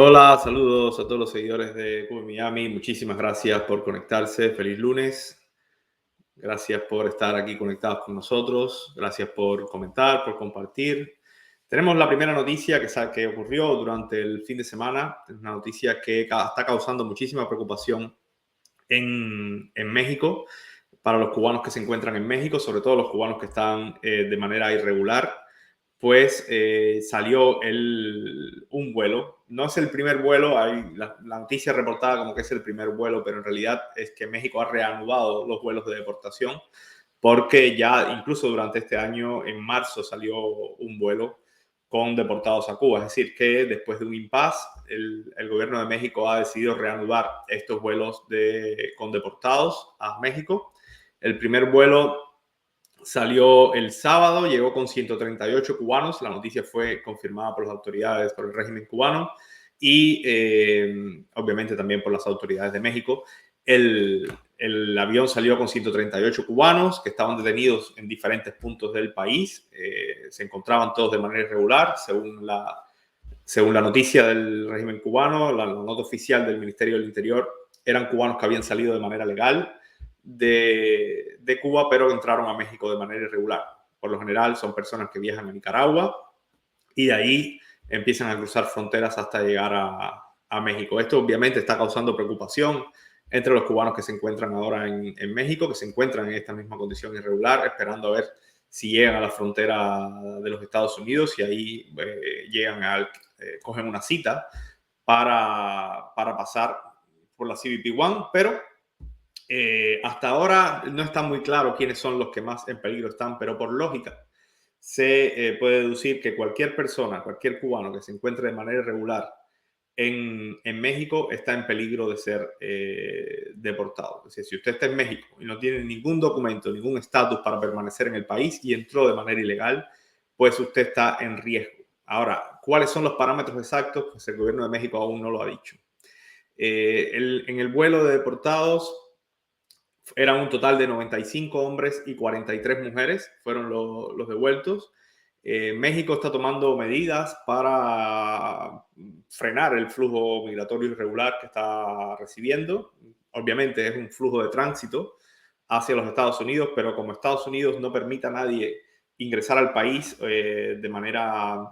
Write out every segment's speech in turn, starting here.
Hola, saludos a todos los seguidores de Cuba Miami. Muchísimas gracias por conectarse. Feliz lunes. Gracias por estar aquí conectados con nosotros. Gracias por comentar, por compartir. Tenemos la primera noticia que ocurrió durante el fin de semana. Es una noticia que está causando muchísima preocupación en México, para los cubanos que se encuentran en México, sobre todo los cubanos que están de manera irregular. Pues salió un vuelo. No es el primer vuelo, hay la noticia reportada como que es el primer vuelo, pero en realidad es que México ha reanudado los vuelos de deportación, porque ya incluso durante este año, en marzo, salió un vuelo con deportados a Cuba. Es decir, que después de un impasse, el gobierno de México ha decidido reanudar estos vuelos con deportados a México. El primer vuelo salió el sábado, llegó con 138 cubanos. La noticia fue confirmada por las autoridades, por el régimen cubano y obviamente también por las autoridades de México. El avión salió con 138 cubanos que estaban detenidos en diferentes puntos del país. Se encontraban todos de manera irregular, según la noticia del régimen cubano, la nota oficial del Ministerio del Interior. Eran cubanos que habían salido de manera legal de Cuba, pero entraron a México de manera irregular. Por lo general son personas que viajan a Nicaragua y de ahí empiezan a cruzar fronteras hasta llegar a México. Esto obviamente está causando preocupación entre los cubanos que se encuentran ahora en México, que se encuentran en esta misma condición irregular, esperando a ver si llegan a la frontera de los Estados Unidos y ahí cogen una cita para pasar por la CBP One, pero hasta ahora no está muy claro quiénes son los que más en peligro están, pero por lógica se puede deducir que cualquier persona, cualquier cubano que se encuentre de manera irregular en México está en peligro de ser deportado. Es decir, si usted está en México y no tiene ningún documento, ningún estatus para permanecer en el país y entró de manera ilegal, pues usted está en riesgo. Ahora, ¿cuáles son los parámetros exactos? Pues el gobierno de México aún no lo ha dicho. En el vuelo de deportados eran un total de 95 hombres y 43 mujeres, fueron los devueltos. México está tomando medidas para frenar el flujo migratorio irregular que está recibiendo. Obviamente es un flujo de tránsito hacia los Estados Unidos, pero como Estados Unidos no permite a nadie ingresar al país de manera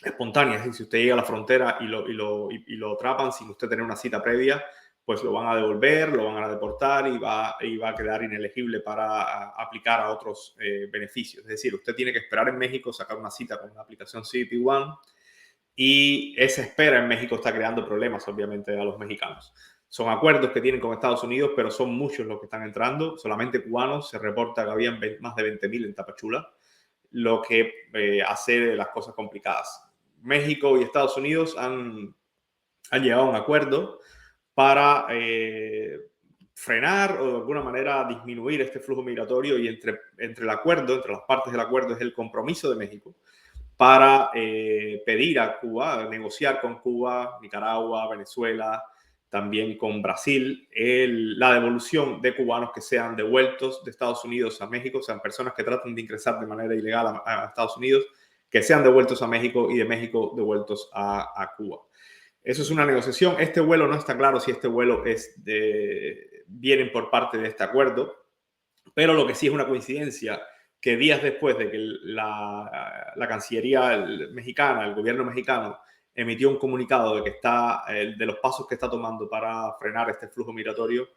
espontánea, es decir, si usted llega a la frontera y lo atrapan sin usted tener una cita previa, pues lo van a devolver, lo van a deportar y va a quedar inelegible para aplicar a otros beneficios. Es decir, usted tiene que esperar en México, sacar una cita con la aplicación CBP One, y esa espera en México está creando problemas, obviamente, a los mexicanos. Son acuerdos que tienen con Estados Unidos, pero son muchos los que están entrando. Solamente cubanos, se reporta que habían más de 20,000 en Tapachula, lo que hace las cosas complicadas. México y Estados Unidos han llegado a un acuerdo para frenar o de alguna manera disminuir este flujo migratorio, y entre las partes del acuerdo es el compromiso de México para pedir a Cuba, negociar con Cuba, Nicaragua, Venezuela, también con Brasil, la devolución de cubanos que sean devueltos de Estados Unidos a México, sean personas que tratan de ingresar de manera ilegal a Estados Unidos, que sean devueltos a México y de México devueltos a Cuba. Eso es una negociación. Este vuelo no está claro si este vuelo vienen por parte de este acuerdo, pero lo que sí es una coincidencia que días después de que la Cancillería mexicana, el gobierno mexicano, emitió un comunicado de los pasos que está tomando para frenar este flujo migratorio,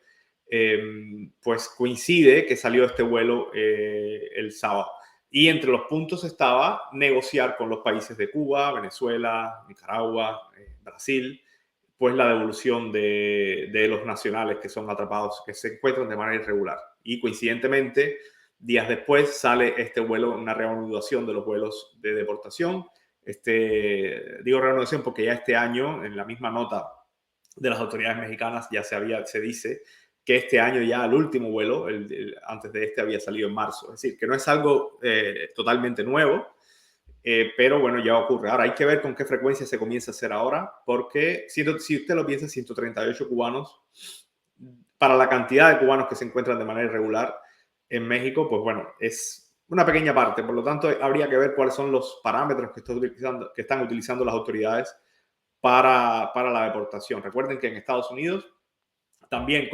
pues coincide que salió este vuelo el sábado. Y entre los puntos estaba negociar con los países de Cuba, Venezuela, Nicaragua, Brasil, pues la devolución de los nacionales que son atrapados, que se encuentran de manera irregular. Y coincidentemente, días después sale este vuelo, una reanudación de los vuelos de deportación. Digo reanudación porque ya este año, en la misma nota de las autoridades mexicanas, ya se dice que este año ya el último vuelo, antes de este, había salido en marzo. Es decir, que no es algo totalmente nuevo, pero bueno, ya ocurre. Ahora hay que ver con qué frecuencia se comienza a hacer ahora, porque si usted lo piensa, 138 cubanos, para la cantidad de cubanos que se encuentran de manera irregular en México, pues bueno, es una pequeña parte. Por lo tanto, habría que ver cuáles son los parámetros que están utilizando las autoridades para la deportación. Recuerden que en Estados Unidos también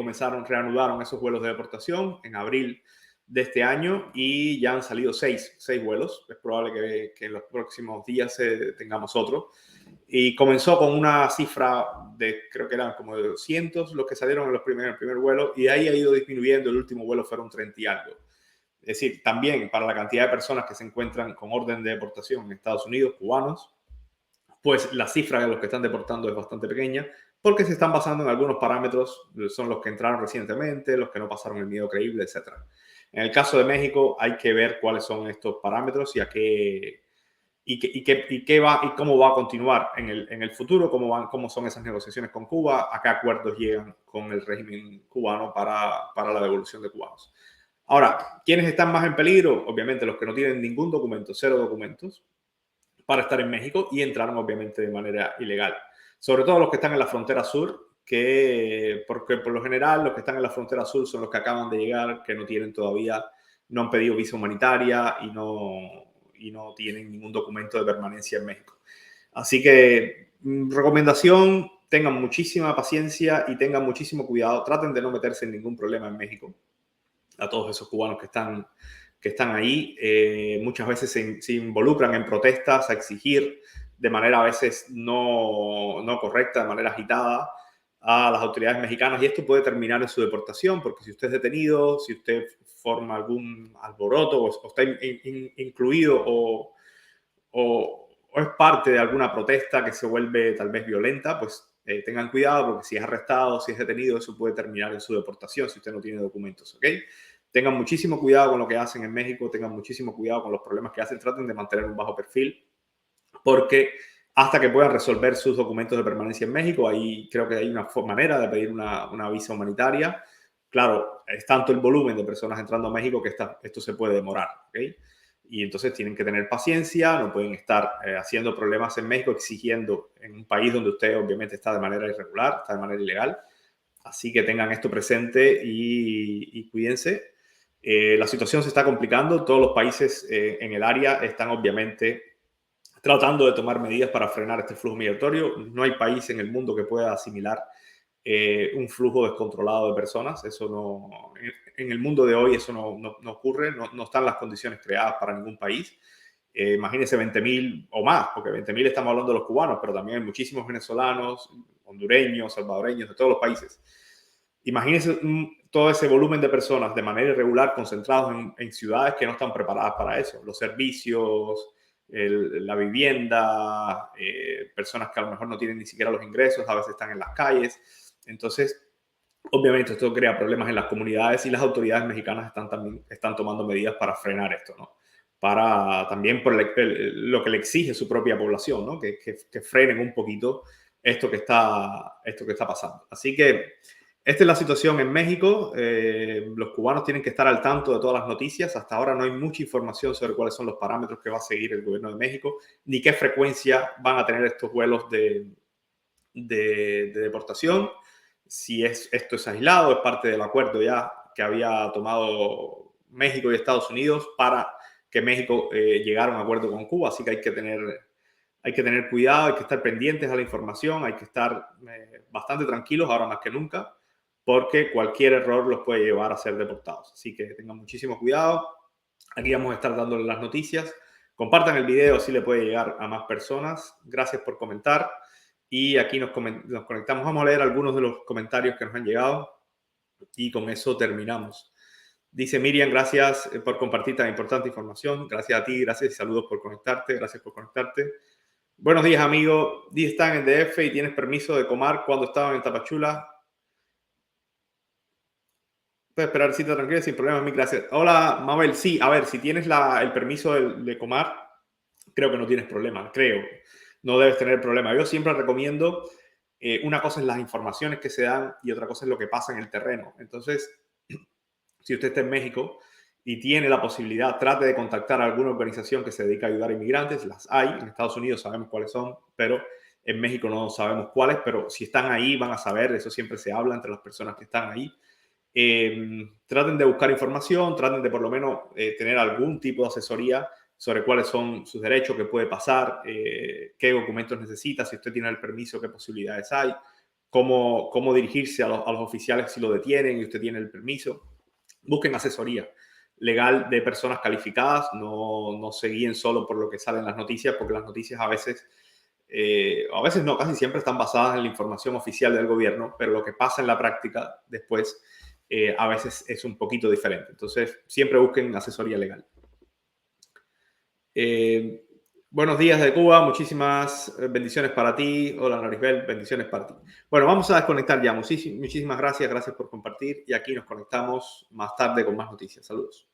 reanudaron esos vuelos de deportación en abril de este año y ya han salido seis vuelos. Es probable que en los próximos días tengamos otro. Y comenzó con una cifra de, creo que eran como de 200 los que salieron en el primer vuelo, y ahí ha ido disminuyendo. El último vuelo fueron 30 y algo. Es decir, también para la cantidad de personas que se encuentran con orden de deportación en Estados Unidos, cubanos, pues la cifra de los que están deportando es bastante pequeña, porque se están basando en algunos parámetros, son los que entraron recientemente, los que no pasaron el miedo creíble, etc. En el caso de México hay que ver cuáles son estos parámetros y cómo va a continuar en el futuro, cómo son esas negociaciones con Cuba, a qué acuerdos llegan con el régimen cubano para la devolución de cubanos. Ahora, ¿quiénes están más en peligro? Obviamente los que no tienen ningún documento, cero documentos, para estar en México y entraron obviamente de manera ilegal. Sobre todo los que están en la frontera sur, porque por lo general los que están en la frontera sur son los que acaban de llegar, que no han pedido visa humanitaria y no tienen ningún documento de permanencia en México. Así que recomendación, tengan muchísima paciencia y tengan muchísimo cuidado. Traten de no meterse en ningún problema en México. A todos esos cubanos que están ahí, muchas veces se involucran en protestas a exigir de manera a veces no correcta, de manera agitada, a las autoridades mexicanas, y esto puede terminar en su deportación, porque si usted es detenido, si usted forma algún alboroto o está incluido o es parte de alguna protesta que se vuelve tal vez violenta, pues tengan cuidado, porque si es arrestado, si es detenido, eso puede terminar en su deportación si usted no tiene documentos, ¿ok? Tengan muchísimo cuidado con lo que hacen en México, tengan muchísimo cuidado con los problemas que hacen, traten de mantener un bajo perfil, porque hasta que puedan resolver sus documentos de permanencia en México, ahí creo que hay una manera de pedir una visa humanitaria. Claro, es tanto el volumen de personas entrando a México que esto se puede demorar, ¿ok? Y entonces tienen que tener paciencia, no pueden estar haciendo problemas en México, exigiendo en un país donde usted obviamente está de manera irregular, está de manera ilegal. Así que tengan esto presente y cuídense. La situación se está complicando. Todos los países en el área están obviamente tratando de tomar medidas para frenar este flujo migratorio. No hay país en el mundo que pueda asimilar un flujo descontrolado de personas. Eso no, en el mundo de hoy eso no ocurre, no están las condiciones creadas para ningún país. Imagínense 20.000 o más, porque 20.000 estamos hablando de los cubanos, pero también hay muchísimos venezolanos, hondureños, salvadoreños, de todos los países. Imagínense todo ese volumen de personas de manera irregular concentrados en ciudades que no están preparadas para eso. Los servicios, la vivienda, personas que a lo mejor no tienen ni siquiera los ingresos, a veces están en las calles. Entonces, obviamente esto crea problemas en las comunidades y las autoridades mexicanas están tomando medidas para frenar esto, ¿no? También por lo que le exige su propia población, ¿no? Que frenen un poquito esto que está pasando. Así que esta es la situación en México. Los cubanos tienen que estar al tanto de todas las noticias. Hasta ahora no hay mucha información sobre cuáles son los parámetros que va a seguir el gobierno de México, ni qué frecuencia van a tener estos vuelos de deportación. Si esto es aislado, es parte del acuerdo ya que había tomado México y Estados Unidos para que México llegara a un acuerdo con Cuba. Así que hay que tener cuidado, hay que estar pendientes a la información, hay que estar bastante tranquilos ahora más que nunca, porque cualquier error los puede llevar a ser deportados. Así que tengan muchísimo cuidado. Aquí vamos a estar dándoles las noticias. Compartan el video si le puede llegar a más personas. Gracias por comentar. Y aquí nos conectamos. Vamos a leer algunos de los comentarios que nos han llegado y con eso terminamos. Dice Miriam, gracias por compartir tan importante información. Gracias a ti, gracias y saludos por conectarte. Gracias por conectarte. Buenos días, amigo. Di están en DF y tienes permiso de Comar cuando estaban en Tapachula. Puedes esperar cita tranquila sin problemas. Mil gracias. Hola, Mabel. Sí, a ver, si tienes el permiso de Comar, creo que no tienes problema. Creo. No debes tener problema. Yo siempre recomiendo, una cosa es las informaciones que se dan y otra cosa es lo que pasa en el terreno. Entonces, si usted está en México y tiene la posibilidad, trate de contactar a alguna organización que se dedica a ayudar a inmigrantes. Las hay. En Estados Unidos sabemos cuáles son, pero en México no sabemos cuáles. Pero si están ahí, van a saber. Eso siempre se habla entre las personas que están ahí. Traten de buscar información, traten de por lo menos tener algún tipo de asesoría sobre cuáles son sus derechos, qué puede pasar, qué documentos necesita, si usted tiene el permiso, qué posibilidades hay, cómo dirigirse a los oficiales si lo detienen y usted tiene el permiso. Busquen asesoría legal de personas calificadas, no se guíen solo por lo que sale en las noticias, porque las noticias a veces no, casi siempre están basadas en la información oficial del gobierno, pero lo que pasa en la práctica después a veces es un poquito diferente. Entonces, siempre busquen asesoría legal. Buenos días de Cuba, muchísimas bendiciones para ti. Hola, Norisbel, bendiciones para ti. Bueno, vamos a desconectar ya. Muchísimas gracias por compartir y aquí nos conectamos más tarde con más noticias. Saludos.